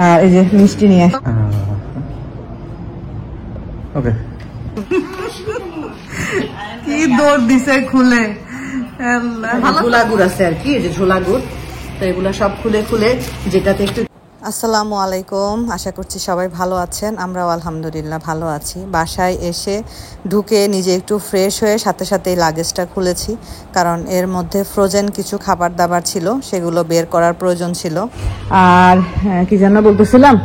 আর এই যে মিষ্টি নিয়ে কি দৌড় দিছে খুলে ঝোলা গুড় আছে আর কি, যে ঝোলা গুড়, তো এগুলা সব খুলে খুলে যেটাতে একটু। আসসালামু আলাইকুম, আশা করছি সবাই ভালো আছেন। আমরাও আলহামদুলিল্লাহ ভালো আছি। বাসায় এসে ঢুকে নিজে একটু ফ্রেশ হয়ে সাথে সাথে এই লাগেজটা খুলেছি, কারণ এর মধ্যে ফ্রোজেন কিছু খাবার দাবার ছিল, সেগুলো বের করার প্রয়োজন ছিল। আর কি যেন বলতেছিলাম,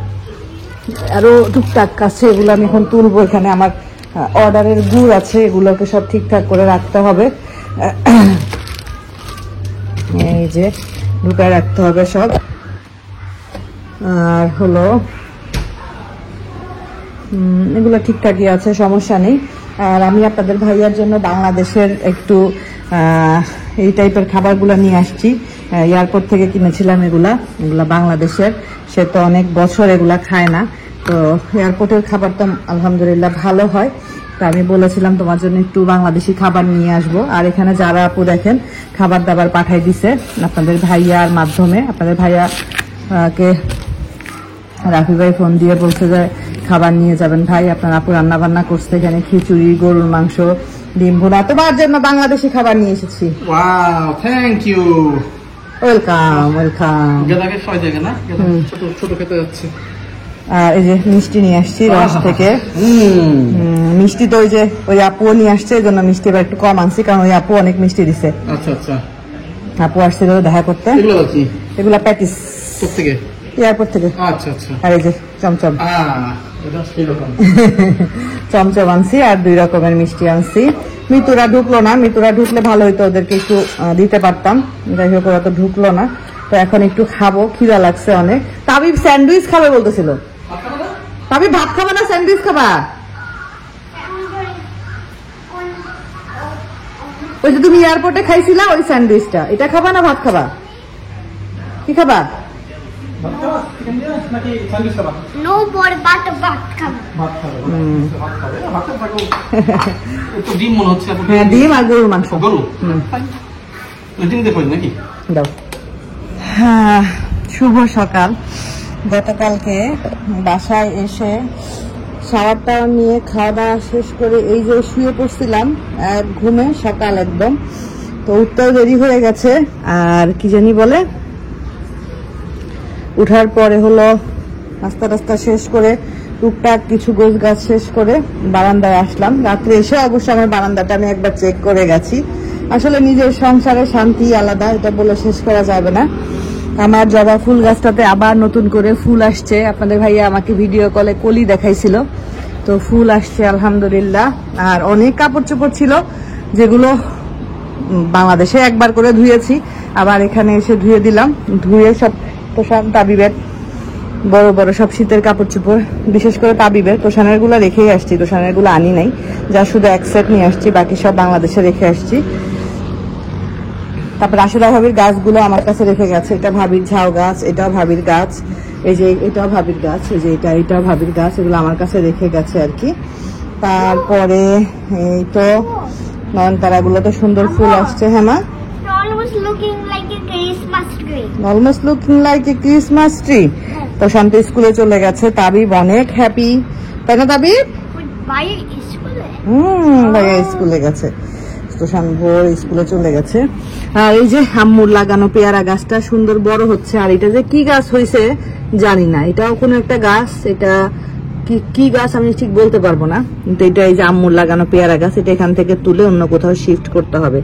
আরও টুকটাক কাছে এগুলো আমি এখন তুলবো। এখানে আমার অর্ডারের গুড় আছে, এগুলোকে সব ঠিকঠাক করে রাখতে হবে। এই যে ঢুকায় রাখতে হবে সব। আর হলো এগুলো ঠিকঠাকই আছে, সমস্যা নেই। আর আমি আপনাদের ভাইয়ার জন্য বাংলাদেশের একটু এই টাইপের খাবারগুলো নিয়ে আসছি। এয়ারপোর্ট থেকে কিনেছিলাম এগুলা বাংলাদেশের। সে তো অনেক বছর এগুলা খায় না, তো এয়ারপোর্টের খাবার তো আলহামদুলিল্লাহ ভালো হয়। তো আমি বলেছিলাম তোমার জন্য একটু বাংলাদেশি খাবার নিয়ে আসবো। আর এখানে যারা আপু দেখেন খাবার দাবার পাঠাই দিছে আপনাদের ভাইয়ার মাধ্যমে। আপনাদের ভাইয়াকে রাফি ভাই ফোন দিয়ে বলছে যে খাবার নিয়ে যাবেন ভাই, আপনার আপু রান্না বান্না করছে, এখানে খিচুড়ি, গরুর মাংস, ডিম ভুনা, তোমার জন্য বাংলাদেশি খাবার নিয়ে এসেছি। Wow, thank you. Welcome welcome. গেদাকে খাওয়া যায় না, ছোট ছোট খেতে যাচ্ছে। আর এই যে মিষ্টি নিয়ে আসছি রস থেকে। মিষ্টি তো ওই আপুও নিয়ে আসছে, এই জন্য মিষ্টি এবার একটু কম আনছি, কারণ ওই আপু অনেক মিষ্টি দিছে। আচ্ছা আচ্ছা। আপু আসছিল দেখা করতে। এগুলা প্যাটিস থেকে এয়ারপোর্ট থেকে। আচ্ছা আচ্ছা। আর এই যে চমচম চমচম আনছি, আর 2 রকমের মিষ্টি আনছি। মিতুরা ঢুকলো না, মিতুরা ঢুকলে ভালো হইতো, ওদেরকে একটু দিতে পারতাম। যাই হোক ওরা তো ঢুকলো না, তো এখন একটু খাবো, খিদা লাগছে অনেক। তাবিব স্যান্ডউইচ খাবে বলতেছিল। তাবিব ভাত খাবা না স্যান্ডউইচ খাবা? ওই যে তুমি এয়ারপোর্টে খাইছিলা ওই স্যান্ডউইচটা, এটা খাবা না ভাত খাবা? কি খাবা? ডিম আর গরুর মাংস। হ্যাঁ, শুভ সকাল। গতকালকে বাসায় এসে শাওয়ারটা নিয়ে খাওয়া দাওয়া শেষ করে এই যে শুয়ে পড়ছিলাম ঘুমে, সকাল একদম। তো উঠতেও দেরি হয়ে গেছে। আর কি জানি বলে, উঠার পরে হলো নাস্তা টাস্তা শেষ করে টুকটাক কিছু গোছ গাছ শেষ করে বারান্দায় আসলাম। রাত্রে এসে অবশ্য আমার বারান্দাটা আমি একবার চেক করে গেছি। আসলে নিজের সংসারে শান্তি আলাদা, এটা বলে শেষ করা যাবে না। আমার জবা ফুল গাছটাতে আবার নতুন করে ফুল আসছে। আপনাদের ভাইয়া আমাকে ভিডিও কলে কলি দেখাইছিল, তো ফুল আসছে আলহামদুলিল্লাহ। আর অনেক কাপড় চোপড় ছিল, যেগুলো বাংলাদেশে একবার করে ধুয়েছি, আবার এখানে এসে ধুয়ে দিলাম। ধুয়ে সব তোষান তাবিবের বড় বড় সব শীতের কাপড় চোপড়, বিশেষ করে তাবিবের তোষানের গুলো রেখেই আসছি, তোষানের গুলো আনি নাই, যা শুধু এক সেট নিয়ে আসছি, বাকি সব বাংলাদেশে রেখে আসছি। তারপর রাশেদা ভাবির গাছগুলো আমার কাছে রেখে গেছে। এটা ভাবির ঝাউ গাছ, এটাও ভাবির গাছ, এই যে এটাও ভাবির গাছ, এই যে এটাও ভাবির গাছ, এগুলো আমার কাছে রেখে গেছে আর কি। তারপরে এই তো নয়নতারা গুলো তো সুন্দর ফুল আসছে। হ্যাঁ মা, almost looking like a Christmas tree. তো শান্ত স্কুলে চলে গেছে, তাবিব অনেক হ্যাপি, তাই না তাবিব? ভাইয়া স্কুলে গেছে, তোষান ভোর স্কুলে চলে গেছে। আর এই যে আম্মুর লাগানো পেয়ারা গাছটা সুন্দর বড় হচ্ছে। আর এটা যে কি গাছ হয়েছে জানি না, এটাও কোনো একটা গাছ, এটা কি গাছ আমি ঠিক বলতে পারবো না, কিন্তু এটা এই যে আম্মুর লাগানো পেয়ারা গাছ, এটা এখান থেকে তুলে অন্য কোথাও শিফট করতে হবে।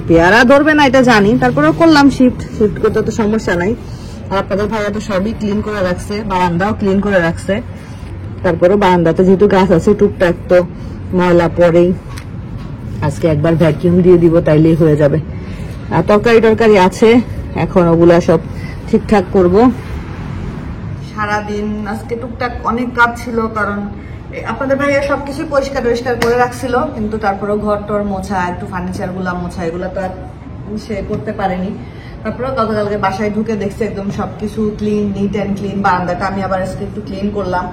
পেয়ারা ধরবে না এটা জানি, তারপরেও করলাম শিফট করতে তো সমস্যা নাই। আর আপনাদের ভাইয়া তো সবই ক্লিন করে রাখছে, বারান্দাও ক্লিন করে রাখছে। তারপরে বারান্দাতে যেহেতু গাছ আছে টুকটাক তো ময়লা পড়েই, আজকে একবার ভ্যাকিউম দিয়ে দিব, তাইলেই হয়ে যাবে। আর তরকারি আছে, এখন ওগুলা সব ঠিকঠাক করব। সারাদিন আজকে টুকটাক অনেক কাজ ছিল, কারণ আপনাদের ভাইয়া সবকিছু পরিষ্কার করে রাখছিল, কিন্তু তারপরেও ঘর টর মোছা, একটু ফার্নিচার গুলা মোছা, এগুলা তো আর সে করতে পারেনি। তারপরে গতকালকে বাসায় ঢুকে দেখছি একদম সবকিছু ক্লিন, নিট অ্যান্ড ক্লিন। বারান্দাটা আমি আবার আজকে একটু ক্লিন করলাম।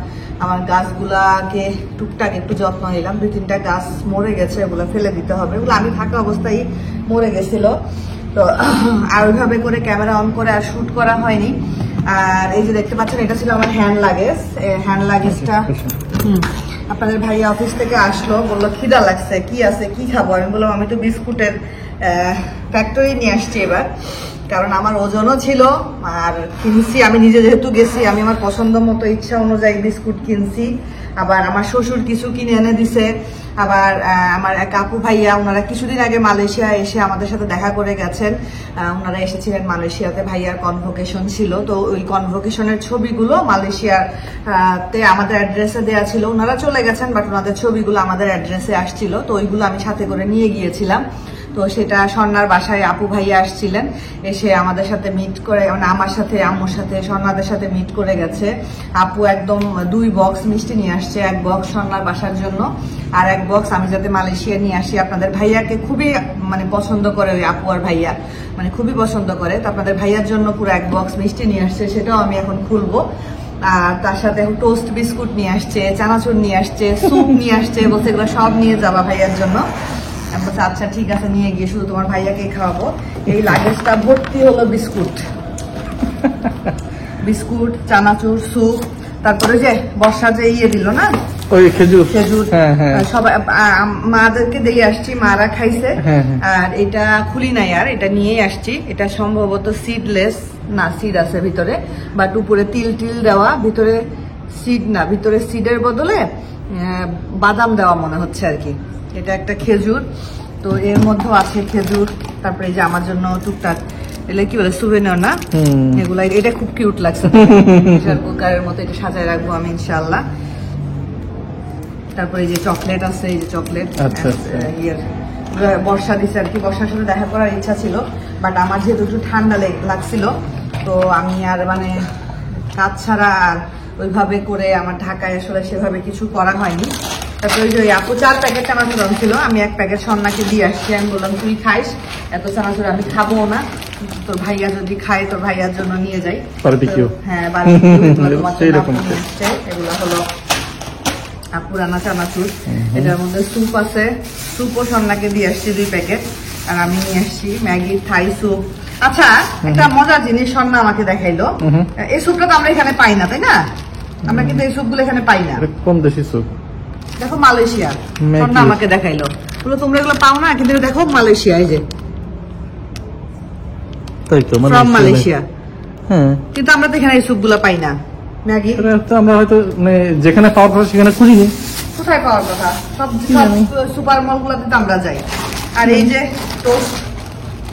আমার গাছগুলাকে টুকটাক একটু যত্ন নিলাম। 2-3টা গাছ মরে গেছে, এগুলো ফেলে দিতে হবে, এগুলো আমি থাকা অবস্থায় মরে গেছিল। তো আর ওইভাবে করে ক্যামেরা অন করে আর শুট করা হয়নি। আর এই যে দেখতে পাচ্ছেন এটা ছিল আমার হ্যান্ড লাগেজটা। আপনাদের ভাইয়া অফিস থেকে আসলো, বললো খিদা লাগছে, কি আছে কি খাবো? আমি বললাম আমি তো বিস্কুটের ফ্যাক্টরি নিয়ে আসছি এবার, কারণ আমার ওজনও ছিল আর কিনছি আমি নিজে, যেহেতু গেছি আমি আমার পছন্দ মতো ইচ্ছা অনুযায়ী বিস্কুট কিনছি। আবার আমার শ্বশুর কিছু কিনে এনে দিছে। আবার আমার এক আপু ভাইয়া, ওনারা কিছুদিন আগে মালয়েশিয়া এসে আমাদের সাথে দেখা করে গেছেন। ওনারা এসেছিলেন মালয়েশিয়াতে, ভাইয়ার কনভোকেশন ছিল, তো ওই কনভোকেশনের ছবিগুলো মালয়েশিয়ার তে আমাদের অ্যাড্রেসে দেওয়া ছিল। ওনারা চলে গেছেন, বাট ওনাদের ছবিগুলো আমাদের অ্যাড্রেসে আসছিল, তো ওইগুলো আমি সাথে করে নিয়ে গিয়েছিলাম। তো সেটা স্বর্ণার বাসায় আপু ভাইয়া আসছিলেন, এসে আমাদের সাথে মিট করে, মানে আমার সাথে আম্মুর সাথে স্বর্ণাদের সাথে মিট করে গেছে। আপু একদম 2 বক্স মিষ্টি নিয়ে আসছে, 1 বক্স স্বর্ণার বাসার জন্য আর 1 বক্স আমি যাতে মালয়েশিয়া নিয়ে আসি। আপনাদের ভাইয়াকে খুবই মানে পছন্দ করে ওই আপু আর ভাইয়া, মানে খুবই পছন্দ করে। তো আপনাদের ভাইয়ার জন্য পুরো 1 বক্স মিষ্টি নিয়ে আসছে, সেটাও আমি এখন খুলবো। আর তার সাথে টোস্ট বিস্কুট নিয়ে আসছে, চানাচুর নিয়ে আসছে, স্যুপ নিয়ে আসছে, বলছে এগুলো সব নিয়ে যাবা ভাইয়ার জন্য। আমি বলছি আচ্ছা ঠিক আছে, নিয়ে গিয়ে শুধু তোমার ভাইয়াকেই খাওয়াবো। এই লাগেজটা ভর্তি হলো বিস্কুট, চানাচুর, স্যুপ, তারপরে যে বর্ষা যে দিল না ওই খেজুর, সবাই মাদেরকে দিয়ে আসছি, মারা খাইছে। আর এটা খুলি নাই, আর এটা নিয়েই আসছি। এটা সম্ভবত সিডলেস না, সিড আছে ভিতরে, বাট উপরে তিল দেওয়া, ভিতরে সিড না, ভিতরে সিডের বদলে বাদাম দেওয়া মনে হচ্ছে আর কি। এটা একটা খেজুর, তো এর মধ্যেও আছে খেজুর। তারপরে এই যে আমার জন্য টুকটাক এগুলো কি বলে সুভেনির না, এগুলা, এটা খুব কিউট লাগছে, প্রেসার কুকারের মতো এটা সাজায় রাখবো আমি ইনশাআল্লাহ। তারপরে এই যে চকলেট আছে, এই যে চকলেট বর্ষা দিছে আর কি, বর্ষার সাথে দেখা করার ইচ্ছা ছিল, বাট আমার যেহেতু একটু ঠান্ডা লাগছিল, তো আমি আর মানে কাজ ছাড়া আর ওইভাবে করে আমার ঢাকায় আসলে সেভাবে কিছু করা হয়নি। তারপরে ওই যে আপু 4 প্যাকেট চানাচুর ছিল, আমি 1 প্যাকেট স্বর্ণাকে দিয়ে আসছি। আমি বললাম তুই খাইস, এত চানাচুর আমি খাবো না, তোর ভাইয়া যদি খায় তোর ভাইয়ার জন্য নিয়ে যাই। হ্যাঁ, এগুলো হলো পুরানা চানাচুর। এটার মধ্যে স্যুপ আছে, স্যুপও স্বর্ণাকে দিয়ে আসছি 2 প্যাকেট, আর আমি নিয়ে আসছি ম্যাগি থাই স্যুপ। আচ্ছা, একটা মজার জিনিস স্বর্ণা আমাকে দেখাইলো, এই স্যুপটা তো আমরা এখানে পাই না, তাই না? আমরা কিন্তু এই স্যুপগুলো এখানে পাই না। কোন দেশি স্যুপ? দেখো মালয়েশিয়া, স্বর্ণা আমাকে দেখাইলো, বলো তোমরা এগুলো পাও না, কিন্তু দেখো মালয়েশিয়া, এই যে ফ্রম মালয়েশিয়া। হ্যাঁ, কিন্তু আমরা তো এখানে এই স্যুপগুলো পাই না। ম্যাগি আমরা হয়তো যেখানে পাওয়ার কথা সেখানে খুঁজিনি, কোথায় পাওয়ার কথা? সব সুপার মল গুলোতে তো আমরা যাই। আর এই যে টোস্ট,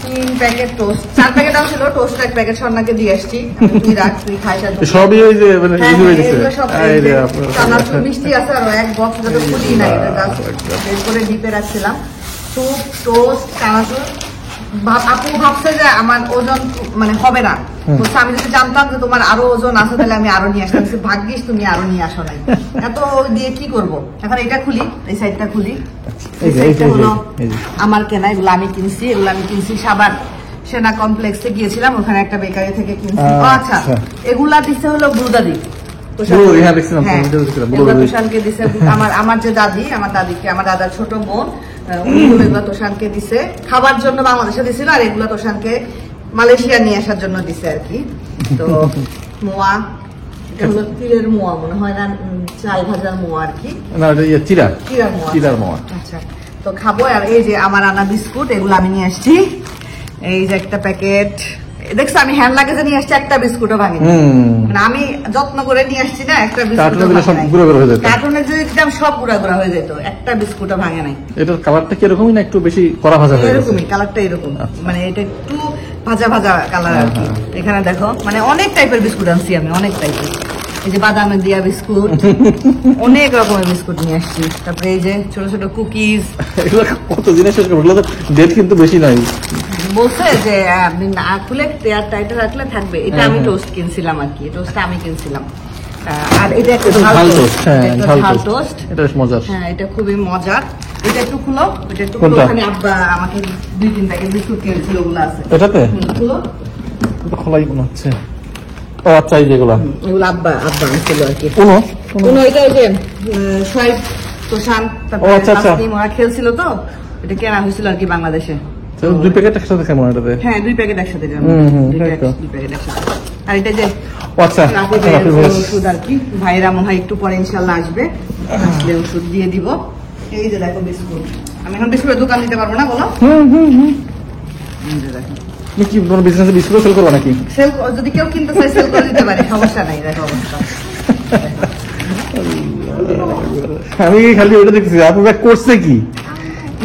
3 প্যাকেট টোস্ট, 4 প্যাকেট ছিল টোস্ট, 1 প্যাকেট স্বর্ণাকে দিয়ে আসছি, তুই রাখ, তুই খাইস। সবই ওই যে মানে চানাচুর মিষ্টি আছে, আর 1 বক্স যত খুলি নাই, এটা জাস্ট বের করে ডিপে রাখছিলাম। স্যুপ, টোস্ট, চানাচুর। আপু ভাবছে যে আমার ওজন মানে হবে না, বলছে আমি যদি জানতাম যে তোমার আরো ওজন আছে তাহলে আমি আরো নিয়ে আসতাম। ভাগ্যিস তুমি আরো নিয়ে আসো নাই, এত দিয়ে কি করবো। এখন এটা খুলি, এই সাইডটা খুলি। এই সাইডটা হলো আমার কেনা, এগুলো আমি কিনছি সাবার সেনা কমপ্লেক্সে গিয়েছিলাম, ওখানে একটা বেকারি থেকে কিনছি। আচ্ছা, এগুলা দিচ্ছে হলো ব্রুদাদি, আমার যে দাদি, আমার দাদিকে, আমার দাদার ছোট বোন, এগুলো তোষানকে দিছে খাবার জন্য, বাংলাদেশে দিছিল, আর এগুলো তোষানকে মালয়েশিয়া নিয়ে আসার জন্য দিছে আর কি। তো মোয়া, এটা হলো তিলের মোয়া মনে হয় না, চাল ভাজার মোয়া আর কি, চিরার মোয়া। আচ্ছা, তো খাবো। আর এই যে আমার আনা বিস্কুট, এগুলো আমি নিয়ে আসছি, এই যে একটা প্যাকেট। দেখছো আমি হ্যান্ড লাগেজে নিয়ে আসছি, একটা বিস্কুটও ভাঙিনি, মানে আমি যত্ন করে নিয়ে আসছি না, একটা বিস্কুট কার্টুনে যদি দিতাম সব গুঁড়া হয়ে যেত, একটা বিস্কুটও ভাঙে নাই। এটার কালারটা কি এরকমই না একটু বেশি কড়া ভাজা? এরকমই কালারটা, এরকম মানে এটা একটু ভাজা কালার আর কি। এখানে দেখো মানে অনেক টাইপের বিস্কুট আনছি আমি, অনেক টাইপের। এই যে বাদামের দিয়া বিস্কুট, অনেক রকমের বিস্কুট নিয়ে আসছি। তারপরে এই যে ছোট ছোট কুকিজ, কত জিনিস ডেট কিন্তু বেশি নাই, বলছে যে আপনি না খুলে এয়ার টাইটে রাখলে থাকবে। এটা আমি টোস্ট কিনছিলাম আর কি, টোস্টটা আমি কিনছিলাম। আর এটা একটা ঝাল টোস্ট, এটা মজার। হ্যাঁ, এটা খুবই মজার। এটা একটু খুলো, এটা একটু খুলো। ওখানে আব্বা আমাকে 2-3 প্যাকেট বিস্কুট কিনেছিল, ওগুলো আছে এটাতে। খুলো, খোলাই মনে হচ্ছে। ও আচ্ছা, এই যেগুলো এগুলো আব্বা আনছিল আর কি। কোনো এটা ওই যে সোয়াইব তোষান, তারপরে ওরা খেলছিল, তো এটা কেনা হয়েছিল আর কি বাংলাদেশে। 2 প্যাকেট একসাথে খাবো এটাতে। হ্যাঁ 2 প্যাকেট একসাথে যাবে, তাই তো। 2 প্যাকেট একসাথে। আর এটা যে আচ্ছা রাফি ভাইয়ের ওষুধ আর কি, ভাইরা মনে হয় একটু পরে ইনশাল্লাহ আসবে, আসলে ওষুধ দিয়ে দিব। এই যে দেখো বিস্কুট, আমি এখন বিস্কুটের দোকান দিতে পারবো না বলো। এই যে দেখো কি কোনো বিজনেসে বিস্কুট সেল করবা নাকি? সেল যদি কেউ কিনতে চায় সেল করে দিতে পারে, সমস্যা নাই। দেখো অবস্থা, আমি খালি ওটা দেখছি আপু ব্যাগ করছে কি।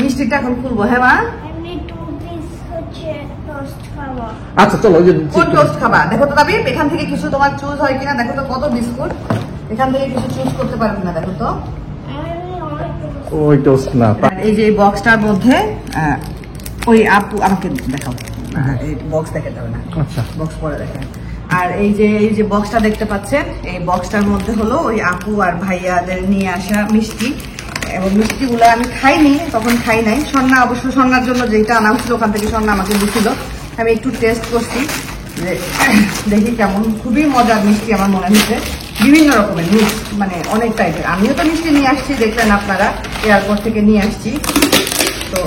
মিষ্টিটা এখন খুলবো। হ্যাঁ মা, এমনি 2 পিস হচ্ছে টোস্ট খাবো। আচ্ছা চলো ওই যে কোন টোস্ট খাবা দেখো তো তবে, এখান থেকে কিছু তোমার চুজ হয় কিনা দেখো তো, কত বিস্কুট এখান থেকে কিছু চুজ করতে পারবে না দেখো তো। আমি অনেক টোস্ট ওই টোস্ট না। আর এই যে বক্সটার মধ্যে ওই আপু আমাকে দেখাও, এই বক্স দেখে যাবে না, আচ্ছা বক্স পরে দেখেন। আর এই যে বক্সটা দেখতে পাচ্ছেন, এই বক্সটার মধ্যে হলো ওই আপু আর ভাইয়াদের নিয়ে আসা মিষ্টি, এবং মিষ্টিগুলো আমি খাইনি, তখন খাই নাই। সন্না অবশ্য সন্ন্যার জন্য যেটা আনা হচ্ছিল ওখান থেকে সন্না আমাকে দিছিল, আমি একটু টেস্ট করছি যে দেখি কেমন। খুবই মজার মিষ্টি আমার মনে হয়েছে, বিভিন্ন রকমের মিক্স, মানে অনেক টাইপের। আমিও তো মিষ্টি নিয়ে আসছি, দেখলেন আপনারা, এয়ারপোর্ট থেকে নিয়ে আসছি। তো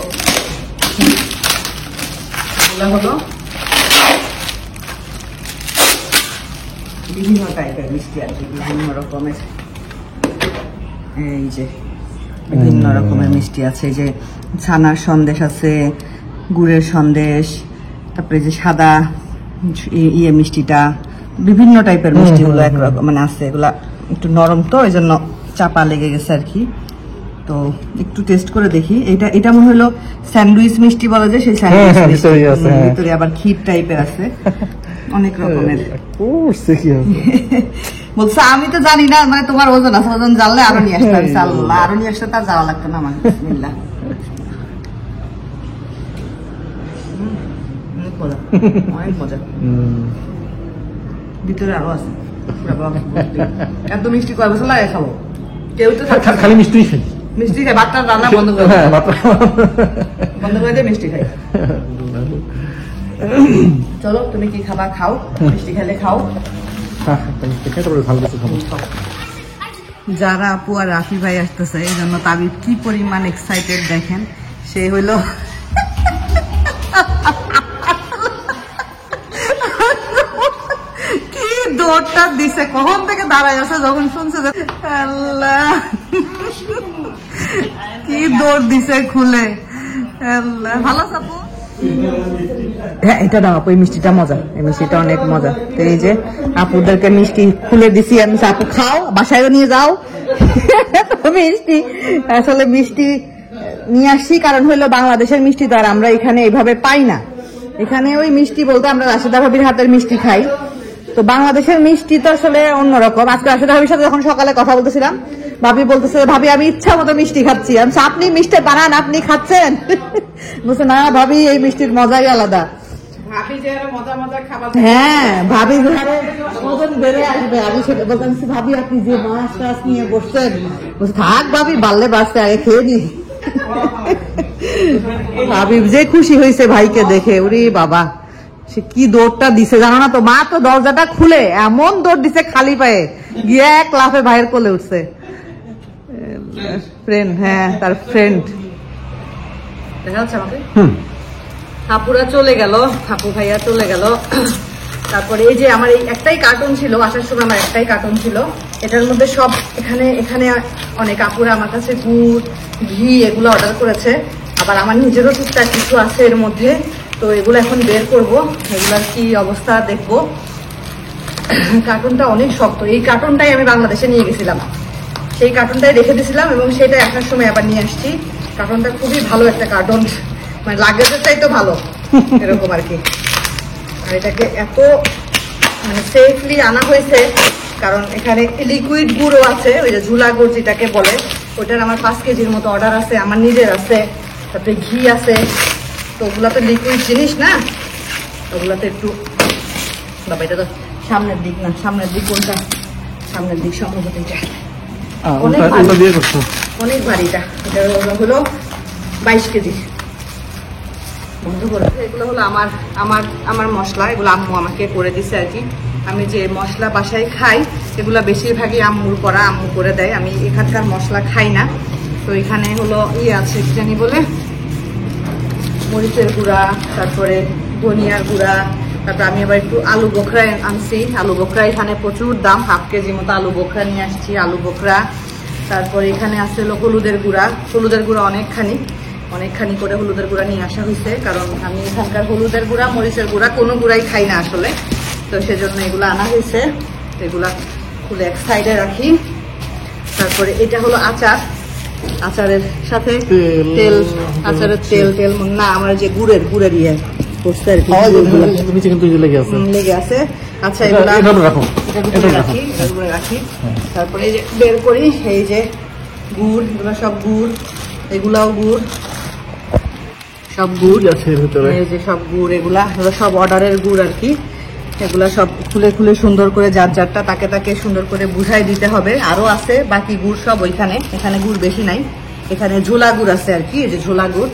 এগুলো হলো বিভিন্ন টাইপের মিষ্টি আর কি, বিভিন্ন রকমের। এই যে বিভিন্ন রকমের মিষ্টি আছে, এই যে ছানার সন্দেশ আছে, গুড়ের সন্দেশ, তারপরে যে সাদা ইয়ে মিষ্টিটা, বিভিন্ন টাইপের মিষ্টিগুলো একরকম মানে আছে। এগুলা একটু নরম তো এই জন্য চাপা লেগে গেছে আর কি। তো একটু টেস্ট করে দেখি। এটা মনে হলো স্যান্ডউইচ মিষ্টি বলা যায়, সেই স্যান্ডউইচ ভিতরে আবার ক্ষীর টাইপের আছে, অনেক রকমের। করছে কি হবে বলছে আমি তো জানি না, মানে তোমার ওজন আছে, ওজন জানলে আরো নিয়ে আসতে হবে। আল্লাহ, আরো নিয়ে আসতে তার যাওয়া লাগতো না আমার। বিসমিল্লাহ। অনেক মজা, অনেক মজা। ভিতরে আরো আছে পুরা box ভর্তি। এত মিষ্টি কয় বছর লাগে খাবো, কেউ তো খালি মিষ্টি খাই, মিষ্টি খাই, ভাতটা রান্না বন্ধ করে হ্যাঁ বন্ধ করে দিয়ে মিষ্টি খাই। চলো তুমি কি খাবা খাও, মিষ্টি খেলে খাও। ভালো কিছু খাবো। যারা আপু আর রাফি ভাই আসতেছে এই জন্য তাবিব কি পরিমাণ এক্সাইটেড দেখেন। সে হইল কি দৌড়টা দিছে, কখন থেকে দাঁড়ায় আছে, যখন শুনছে যে আল্লাহ কি দৌড় দিছে খুলে। আল্লাহ, ভালো আছে আপু? হ্যাঁ এটা দাও আপু, এই মিষ্টিটা মজা, এই মিষ্টিটা অনেক মজা। তো এই যে আপুদেরকে মিষ্টি খুলে দিছি আমি, আপু খাও, বাসায়ও নিয়ে যাও। মিষ্টি আসলে মিষ্টি নিয়ে আসছি কারণ হলো বাংলাদেশের মিষ্টি তো আর আমরা এখানে এইভাবে পাই না। এখানে ওই মিষ্টি বলতে আমরা রাশেদা ভাবির হাতের মিষ্টি খাই, তো বাংলাদেশের মিষ্টি তো আসলে অন্যরকম। আজকে রাশেদা ভাবির সাথে যখন সকালে কথা বলতেছিলাম, ভাবি বলতেছে ভাবি আমি ইচ্ছা মতো মিষ্টি খাচ্ছি। আমি আপনি মিষ্টি বানান, আপনি খাচ্ছেন? বলছে না ভাবি এই মিষ্টির মজাই আলাদা। হ্যাঁ ভাবি ওজন বেড়ে আসবে। আমি সেটা বলছি ভাবি আপনি যে মাছ টাছ নিয়ে বসছেন, বলছে থাক ভাবি বাড়লে বাঁচতে, আগে খেয়ে নি। ভাবি যে খুশি হয়েছে ভাইকে দেখে, ওরে বাবা সে কি দৌড়টা দিছে জানো না তো। মা তো দরজাটা খুলে এমন দৌড় দিছে খালি পায়ে, গিয়ে এক লাফে ভাইয়ের কোলে উঠছে। ফ্রেন্ড, হ্যাঁ তার ফ্রেন্ড দেখা যাচ্ছে আমাকে। আপুরা চলে গেল, আপু ভাইয়া চলে গেল। তারপরে এই যে আমার এই একটাই কার্টুন ছিল, আসার সময় আমার একটাই কার্টুন ছিল, এটার মধ্যে সব এখানে অনেক আপুরা আমার কাছে গুড় ঘি এগুলো অর্ডার করেছে। আবার আমার নিজেরও টুকটাক কিছু আছে এর মধ্যে, তো এগুলো এখন বের করব, এগুলার কি অবস্থা দেখবো। কার্টুনটা অনেক শক্ত, এই কার্টুনটাই আমি বাংলাদেশে নিয়ে গেছিলাম, সেই কার্টুনটাই রেখে দিয়েছিলাম এবং সেটা আসার সময় আবার নিয়ে আসছি। কার্টুনটা খুবই ভালো একটা কার্টুন, মানে লাগেজটাই তো ভালো এরকম আর কি। আর এটাকে এত মানে সেফলি আনা হয়েছে কারণ এখানে লিকুইড গুঁড়ো আছে, ওই যে ঝুলা গুড় যেটাকে বলে, ওইটার আমার 5 কেজির মতো অর্ডার আছে, আমার নিজের আছে। তারপরে ঘি আছে, তো ওগুলা তো লিকুইড জিনিস না, ওগুলাতে একটু বাবা এটা তো সামনের দিক না, সামনের দিক কোনটা, সামনের দিক সম্ভবত এটা অনেক ভারী। এটা হলো 22 কেজি। এগুলো হলো আমার মশলা, এগুলো আম্মু আমাকে করে দিছে আর কি। আমি যে মশলা বাসায় খাই এগুলো বেশিরভাগই আম্মুর করা, আম্মু করে দেয়, আমি এখানকার মশলা খাই না। তো এখানে হলো আছে কি জানি বলে মরিচের গুঁড়া, তারপরে ধনিয়ার গুঁড়া, তারপর আমি আবার একটু আলু বোখরা আনছি। আলু বোখরা এখানে প্রচুর দাম, 1/2 কেজি মতো আলু বোখরা নিয়ে আসছি, আলু বোখরা। তারপরে এখানে আছে হলুদের গুঁড়া, হলুদের গুঁড়া অনেকখানি করে হলুদের গুঁড়া নিয়ে আসা হয়েছে, কারণ আমি এখানকার হলুদের গুঁড়া মরিচের গুঁড়া কোনো গুঁড়াই খাই না আসলে, তো সেজন্য এগুলো আনা হয়েছে। এগুলা খুলে এক সাইডে রাখি। তারপরে এটা হলো আচার, আচারের সাথে তেল, আচারের তেল না আমার যে গুড়ের ইয়ে করছে আর কি, নিচে কিন্তু লেগে আছে। লেগে আছে। আচ্ছা এটা এগুলো রাখো, এটা রাখি। তারপরে এই যে বের করি, এই যে গুড়, এগুলো সব গুড়, এগুলাও গুড়, সব গুড় আছে ভিতরে। এই যে সব গুড়, এগুলো সব অর্ডারের গুড় আর কি। এগুলা সব খুলে সুন্দর করে যারটা তাকে সুন্দর করে বুঝাই দিতে হবে। আরো আছে বাকি গুড় সব ওইখানে, এখানে গুড় বেশি নাই, এখানে ঝোলা গুড় আছে আর কি, এই যে ঝোলা গুড়।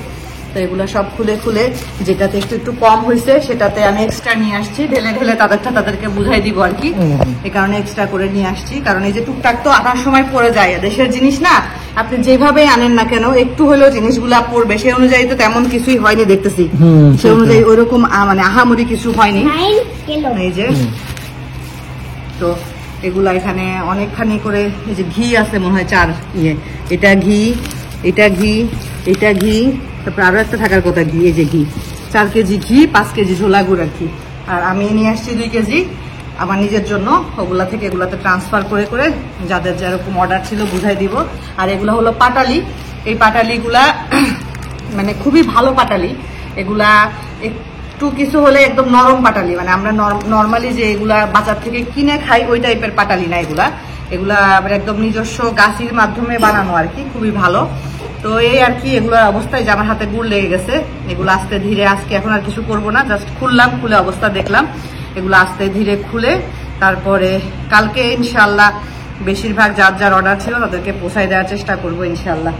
তো এগুলা সব খুলে যেটাতে একটু কম হয়েছে সেটাতে আমি এক্সট্রা নিয়ে আসছি, ঢেলে তাদেরকে বুঝাই দিব আর কি। এই কারণে এক্সট্রা করে নিয়ে আসছি, কারণ এই যে টুকটাক তো আনার সময় পড়ে যায়, দেশের জিনিস না, আপনি যেভাবে আনেন না কেন একটু হলেও জিনিসগুলা পড়বে। সেই অনুযায়ী তো তেমন কিছুই হয়নি দেখতেছি, সেই অনুযায়ী ওইরকম মানে আহামরি কিছু হয়নি। 9 kilo. এই যে তো এগুলা এখানে অনেকখানি করে, এই যে ঘি আছে মনে হয় 4 ইয়ে, এটা ঘি, তারপর আরো একটা থাকার কথা ঘি, এই যে ঘি 4 কেজি ঘি, 5 কেজি ঝোলা গুড় আর কি। আর আমি নিয়ে আসছি 2 কেজি আমার নিজের জন্য, ওগুলা থেকে এগুলাতে ট্রান্সফার করে যাদের যেরকম অর্ডার ছিল বুঝাই দিব। আর এগুলা হলো পাটালি, এই পাটালিগুলা মানে খুবই ভালো পাটালি, এগুলা একটু কিছু হলে একদম নরম পাটালি, মানে আমরা নর্মালি যে এগুলা বাজার থেকে কিনে খাই ওই টাইপের পাটালি না, এগুলা আবার একদম নিজস্ব গাছের মাধ্যমে বানানো আর কি, খুবই ভালো। তো এই আর কি, এগুলোর অবস্থায় যে আমার হাতে গুড় লেগে গেছে, এগুলো আস্তে ধীরে, আজকে এখন আর কিছু করবো না, জাস্ট খুলে অবস্থা দেখলাম। এগুলো আস্তে ধীরে খুলে তারপরে কালকে ইনশাল্লাহ বেশিরভাগ যার অর্ডার ছিল তাদেরকে পৌঁছায় দেওয়ার চেষ্টা করবো ইনশাল্লাহ।